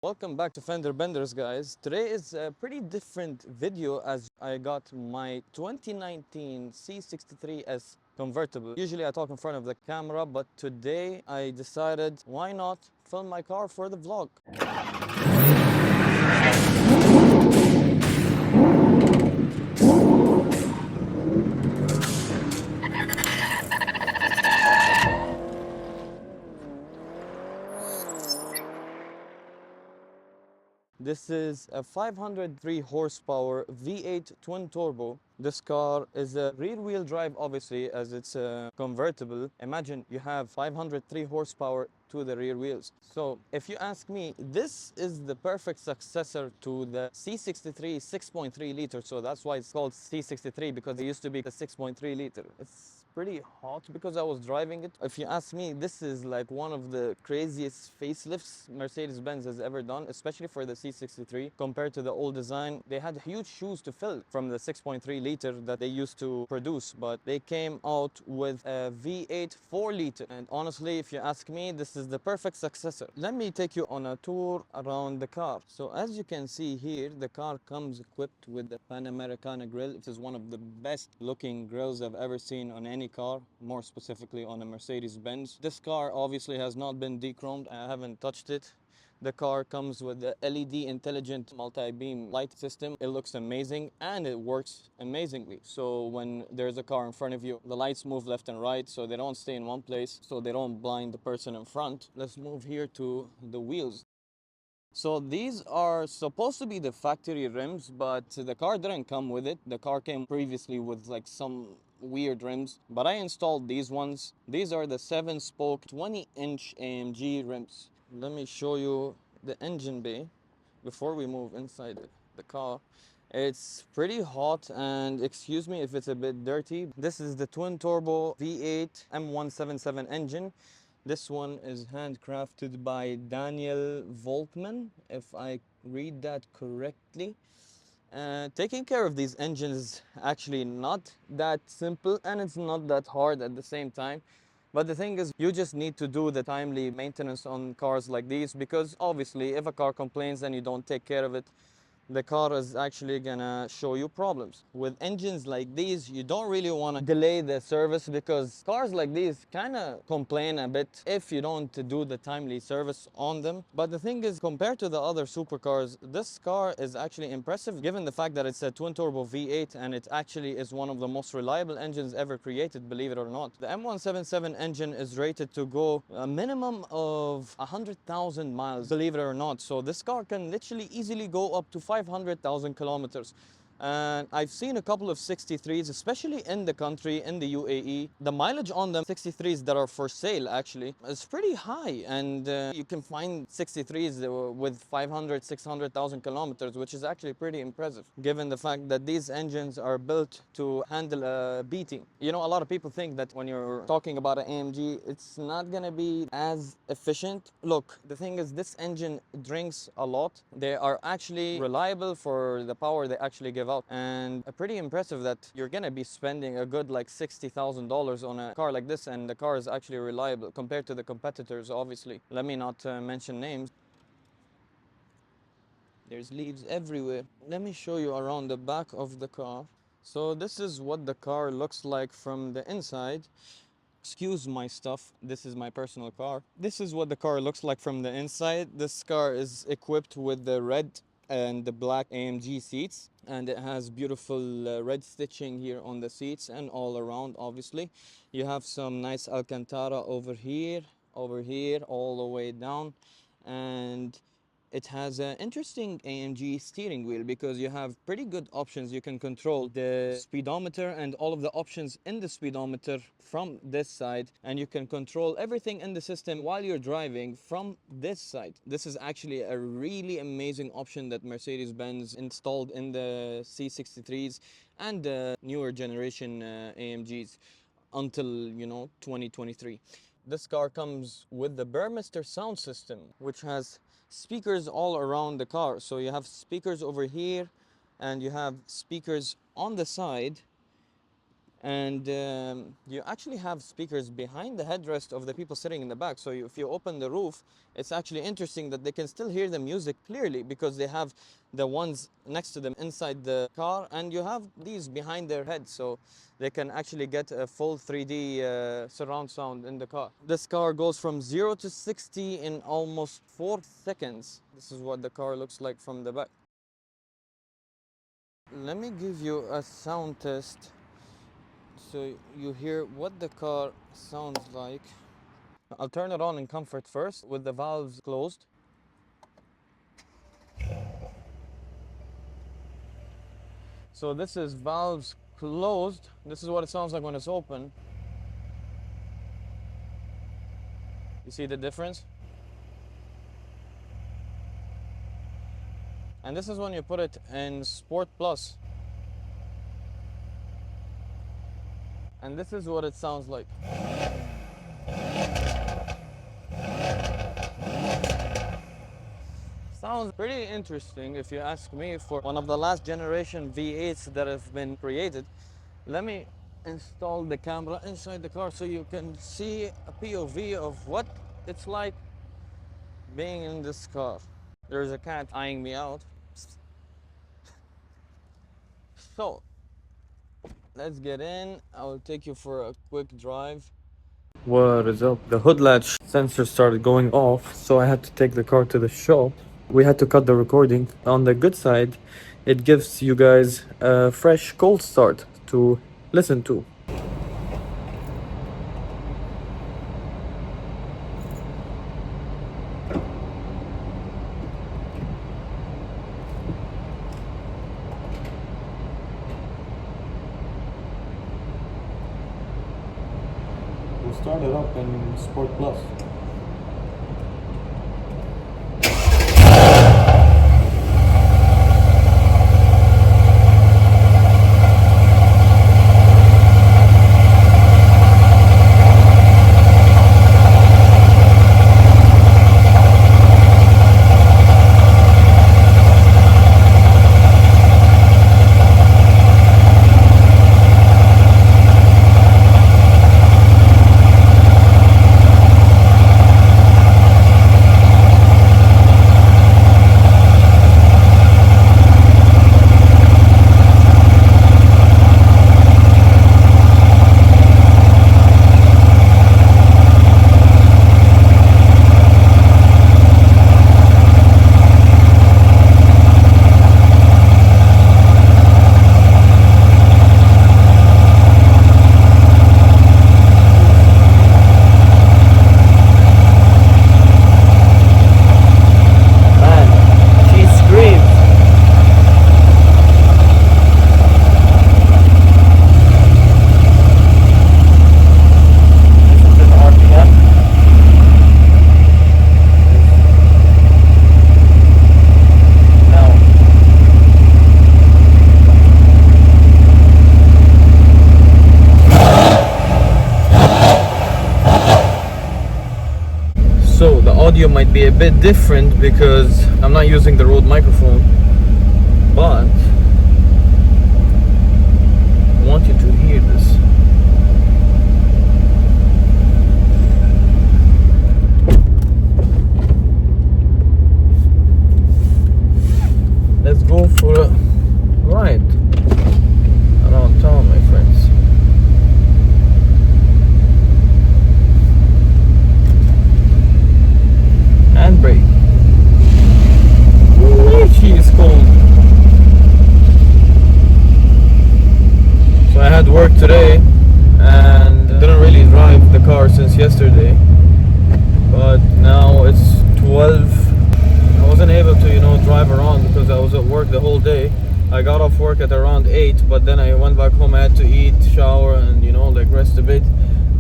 Welcome back to Fender Benders, guys. Today is a pretty different video as I got my 2019 C63 S convertible. Usually I talk in front of the camera, but today I decided why not film my car for the vlog. This is a 503 horsepower V8 twin turbo. This car is a rear-wheel drive, obviously, as it's a convertible. Imagine you have 503 horsepower to the rear wheels. So if you ask me, this is the perfect successor to the C63 6.3 liter. So that's why it's called C63, because it used to be the 6.3 liter. It's pretty hot because I was driving it. If you ask me, this is like one of the craziest facelifts Mercedes-Benz has ever done, especially for the C63. Compared to the old design, they had huge shoes to fill from the 6.3 liter that they used to produce, but they came out with a V8 4 liter. And honestly, if you ask me, this is the perfect successor. Let me take you on a tour around the car. So as you can see here, the car comes equipped with the Panamericana grille. It is one of the best looking grills I've ever seen on any car, more specifically on a Mercedes-Benz. This car obviously has not been dechromed. I haven't touched it. The car comes with the LED intelligent multi-beam light system. It looks amazing and it works amazingly. So when there's a car in front of you, the lights move left and right so they don't stay in one place, so they don't blind the person in front. Let's move here to the wheels. So these are supposed to be the factory rims, but the car didn't come with it. The car came previously with like some weird rims, but I installed these ones. These are the 7-spoke 20-inch AMG rims. Let me show you the engine bay before we move inside the car. It's pretty hot, and excuse me if it's a bit dirty. This is the twin turbo V8 M177 engine. This one is handcrafted by Daniel Volkman, if I read that correctly. Taking care of these engines is actually not that simple, and it's not that hard at the same time. But the thing is, you just need to do the timely maintenance on cars like these, because obviously if a car complains and you don't take care of it, the car is actually gonna show you problems. With engines like these, you don't really want to delay the service, because cars like these kind of complain a bit if you don't do the timely service on them. But the thing is, compared to the other supercars, this car is actually impressive, given the fact that it's a twin turbo V8 and it actually is one of the most reliable engines ever created, believe it or not. The M177 engine is rated to go a minimum of 100,000 miles, believe it or not. So this car can literally easily go up to 500,000 kilometers. And I've seen a couple of 63s, especially in the country, in the UAE. The mileage on the 63s that are for sale actually is pretty high. And you can find 63s with 500, 600,000 kilometers, which is actually pretty impressive, given the fact that these engines are built to handle a beating. You know, a lot of people think that when you're talking about an AMG, it's not gonna be as efficient. Look, the thing is, this engine drinks a lot. They are actually reliable for the power they actually give out, and pretty impressive that you're gonna be spending a good like $60,000 on a car like this, and the car is actually reliable compared to the competitors, obviously. Let me not mention names. There's leaves everywhere. Let me show you around the back of the car. So this is what the car looks like from the inside. Excuse my stuff, this is my personal car. This is what the car looks like from the inside. This car is equipped with the red and the black AMG seats, and it has beautiful red stitching here on the seats and all around. Obviously you have some nice Alcantara over here, all the way down, and it has an interesting AMG steering wheel, because you have pretty good options. You can control the speedometer and all of the options in the speedometer from this side, and you can control everything in the system while you're driving from this side. This is actually a really amazing option that Mercedes-Benz installed in the C63s and the newer generation AMGs until, you know, 2023. This car comes with the Burmester sound system, which has speakers all around the car. So you have speakers over here, and you have speakers on the side, And you actually have speakers behind the headrest of the people sitting in the back. So if you open the roof, it's actually interesting that they can still hear the music clearly because they have the ones next to them inside the car, and you have these behind their head, so they can actually get a full 3D surround sound in the car. This car goes from 0 to 60 in almost 4 seconds. This is what the car looks like from the back. Let me give you a sound test so you hear what the car sounds like. I'll turn it on in comfort first with the valves closed. So this is valves closed. This is what it sounds like when it's open. You see the difference? And this is when you put it in Sport Plus. And this is what it sounds like. Sounds pretty interesting if you ask me, for one of the last generation V8s that have been created. Let me install the camera inside the car so you can see a POV of what it's like being in this car. There's a cat eyeing me out. So let's get in. I will take you for a quick drive. What is up? The hood latch sensor started going off, so I had to take the car to the shop. We had to cut the recording. On the good side, it gives you guys a fresh cold start to listen to. We'll start it up in Sport Plus. So the audio might be a bit different because I'm not using the Rode microphone, but I want you to hear this. Let's go for a ride around town, my friends. Handbrake. She is cold. So I had work today and didn't really drive the car since yesterday. But now it's 12. I wasn't able to, drive around because I was at work the whole day. I got off work at around 8, but then I went back home. I had to eat, shower, and rest a bit.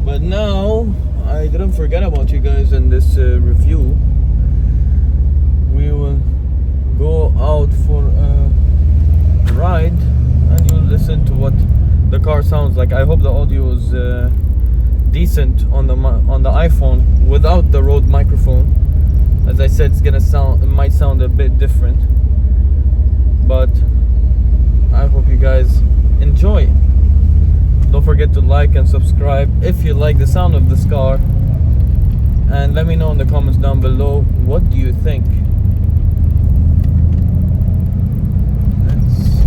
But now I didn't forget about you guys in this review. We will go out for a ride and you'll listen to what the car sounds like. I hope the audio is decent on the iPhone without the Rode microphone. As I said, it might sound a bit different, but I hope you guys enjoy. Don't forget forget to like and subscribe if you like the sound of this car, and let me know in the comments down below, what do you think? Let's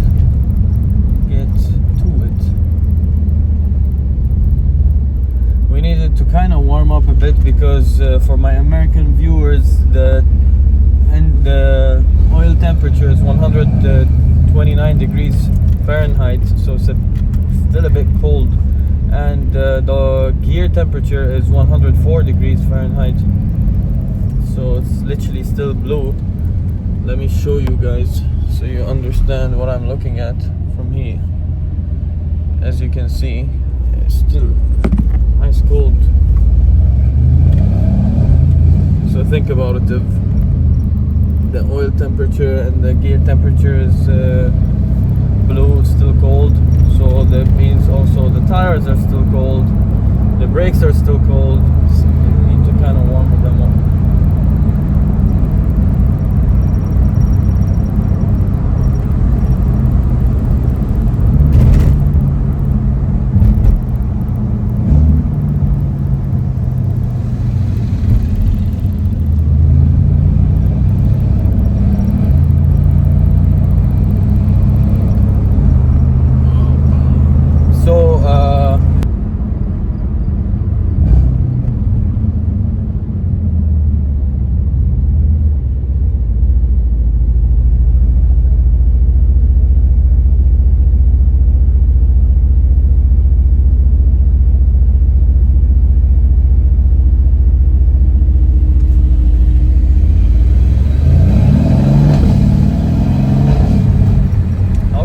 get to it. We needed to kind of warm up a bit because for my American viewers, the oil temperature is 129 degrees Fahrenheit, so it's still a bit cold, and the gear temperature is 104 degrees Fahrenheit, so it's literally still blue. Let me show you guys so you understand what I'm looking at from here. As you can see, it's still ice cold. So think about it, if the oil temperature and the gear temperature is blue, it's still cold, so that means also the tires are still cold, the brakes are still cold, so you need to kind of warm them up.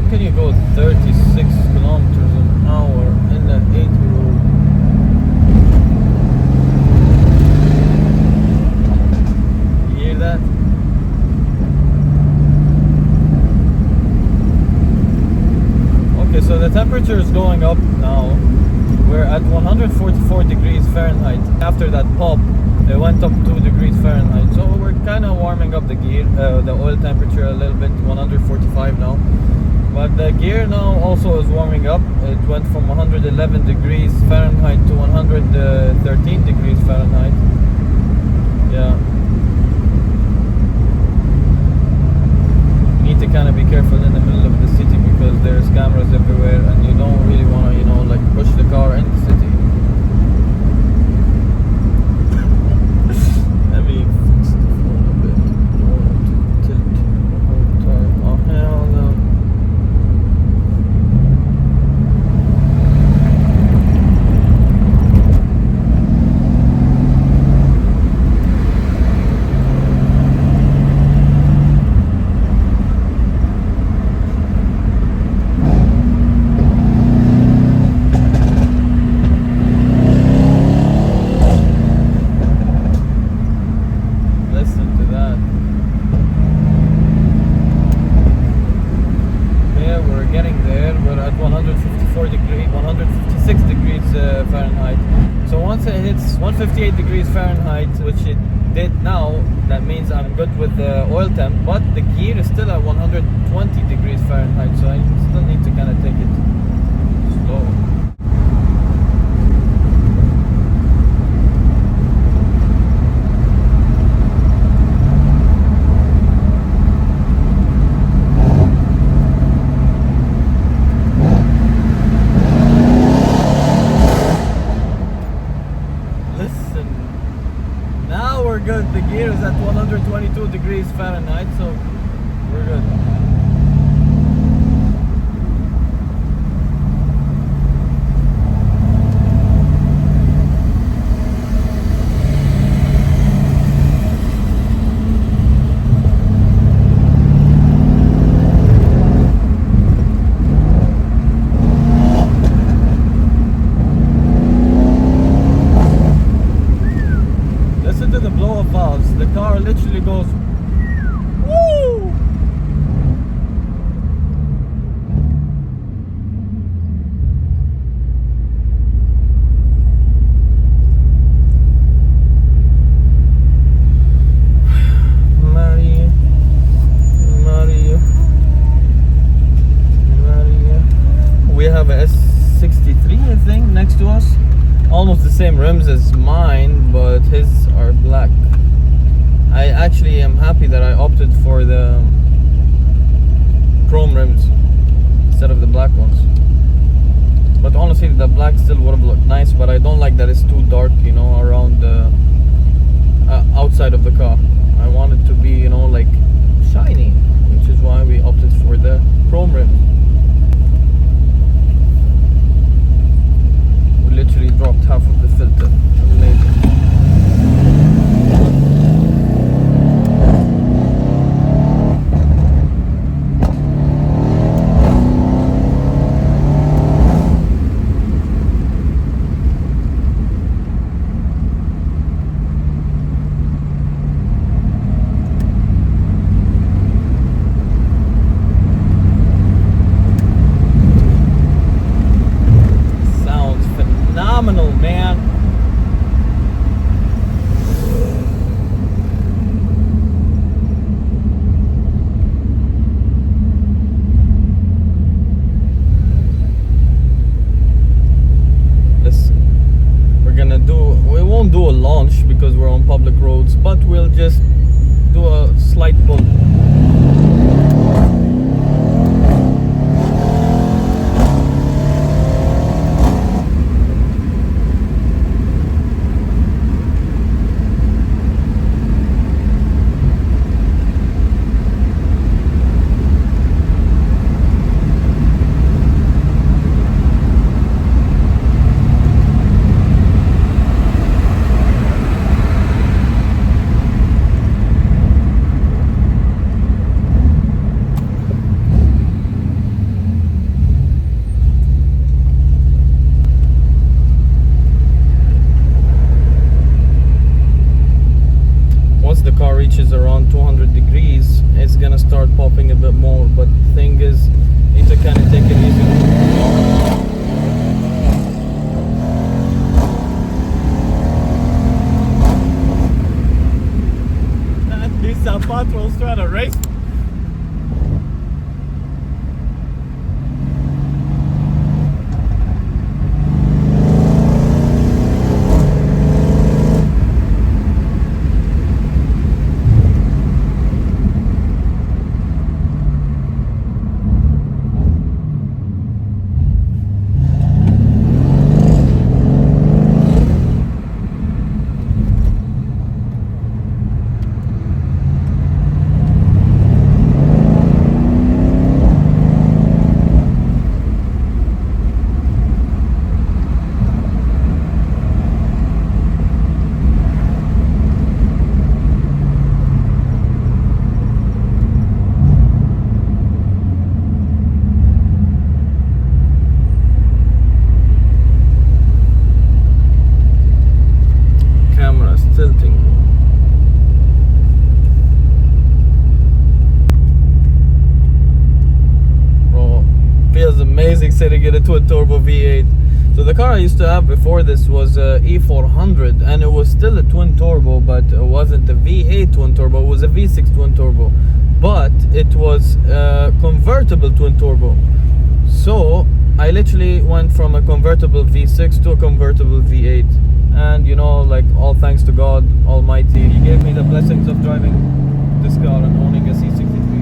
Can you go 36 kilometers an hour in that 8-year-old? You hear that? Okay, so the temperature is going up now. We're at 144 degrees Fahrenheit. After that pop, it went up 2 degrees Fahrenheit. So we're kind of warming up the gear, the oil temperature a little bit, 145 now. But the gear now also is warming up. It went from 111 degrees Fahrenheit to 113 degrees Fahrenheit. Yeah. You need to kind of be careful in the middle of the city because there's cameras everywhere and you don't really want to, you know, like push the car in the city. Let me fix the phone a bit. I don't want to tilt the whole time. Oh hell no. Fahrenheit. So once it hits 158 degrees Fahrenheit, which it did now, that means I'm good with the oil temp, but the gear is still at 120 degrees Fahrenheit, so I still need to kind of take it slow. Good. The gear is at 122 degrees Fahrenheit, so we're good. The car literally goes woo! same rims as mine, but his are black. I actually am happy that I opted for the chrome rims instead of the black ones. But honestly, the black still would have looked nice, but I don't like that it's too dark, you know, around the outside of the car. I want it to be, you know, like shiny, which is why we opted for the chrome rims. We literally dropped half of the filter. Amazing. Phenomenal, man. We won't do a launch because we're on public roads, but we'll just do a slight pull. Reaches around 200 degrees, it's gonna start popping a bit more, but the thing is, you need to kind of take it easy. These are patrols trying to race. Tilting. Bro, feels amazing sitting in a twin turbo V8. So the car I used to have before this was a E400, and it was still a twin turbo, but it wasn't a V8 twin turbo, it was a V6 twin turbo, but it was a convertible twin turbo. So I literally went from a convertible V6 to a convertible V8. And you know, like, all thanks to God Almighty, He gave me the blessings of driving this car and owning a C63.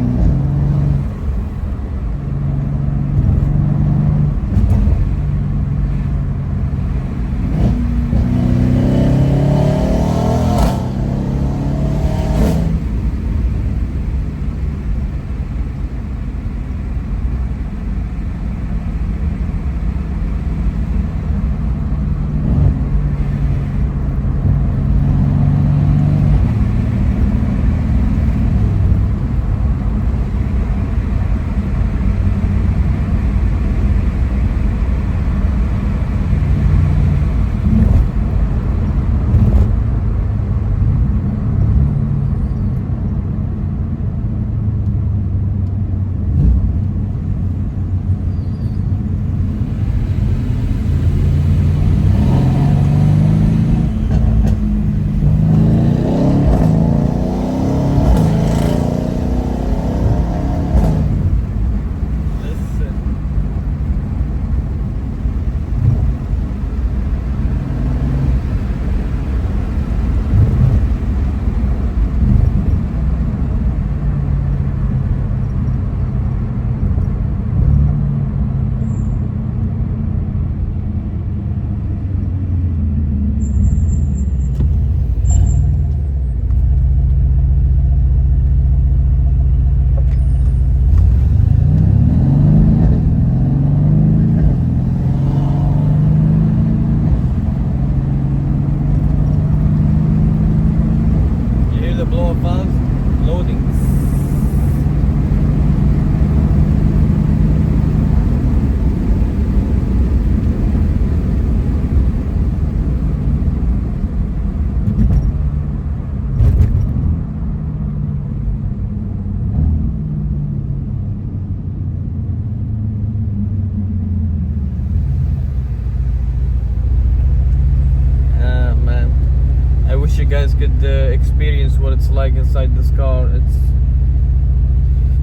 guys could experience what it's like inside this car. It's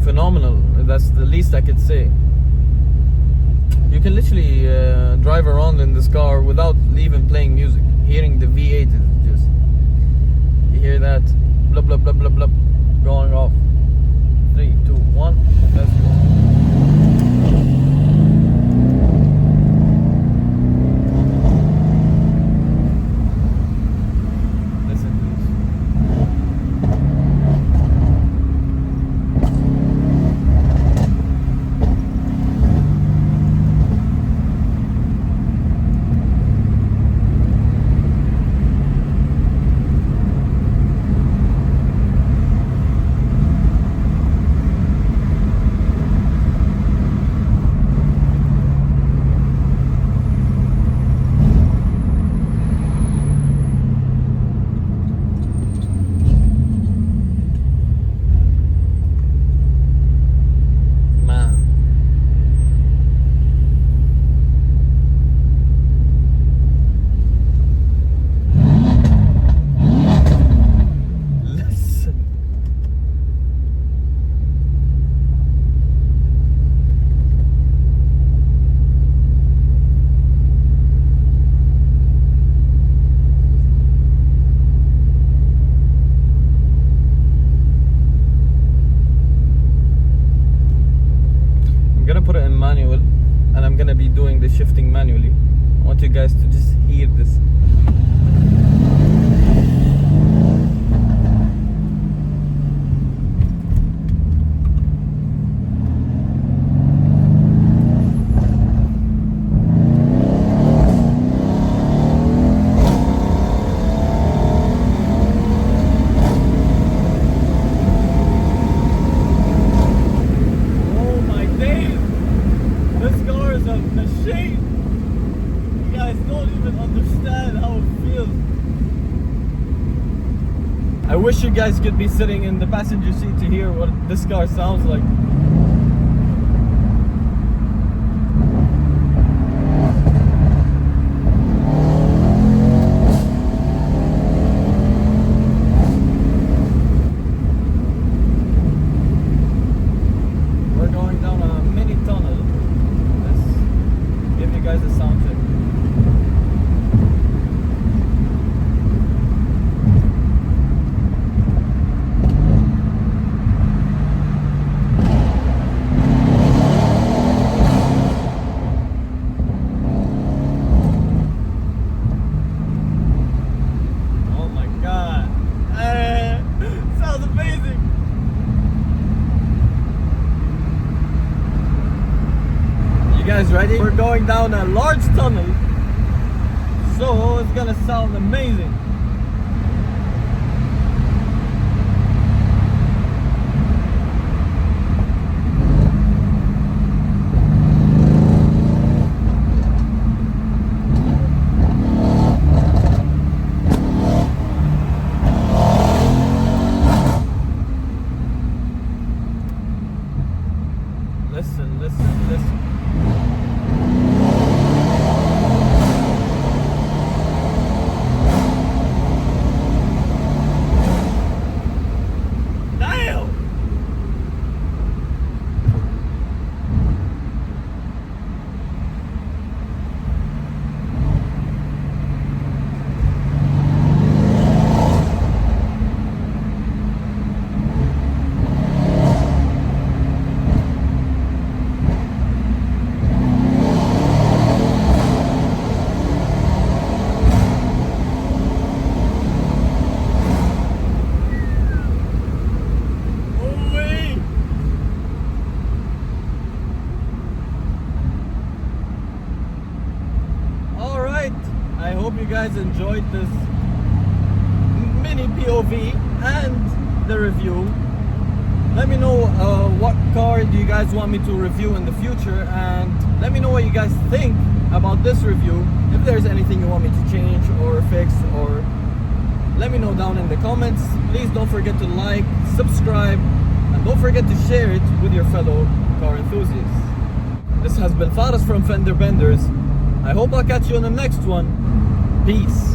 phenomenal. That's the least I could say. You can literally drive around in this car without even playing music. Hearing the V8 is just, you hear that blah blah blah blah blah going off. 3, 2, 1, let's go. Put it in manual, and I'm gonna be doing the shifting manually. I want you guys to just hear this. I wish you guys could be sitting in the passenger seat to hear what this car sounds like. We're going down a mini tunnel. Let's give you guys a sound check. Guys, ready? We're going down a large tunnel, so it's gonna sound amazing. Listen, listen, listen. I hope you guys enjoyed this mini POV and the review. Let me know what car do you guys want me to review in the future, and let me know what you guys think about this review. If there's anything you want me to change or fix, or let me know down in the comments. Please don't forget to like, subscribe, and don't forget to share it with your fellow car enthusiasts. This has been Faris from Fender Benders. I hope I'll catch you on the next one. Peace.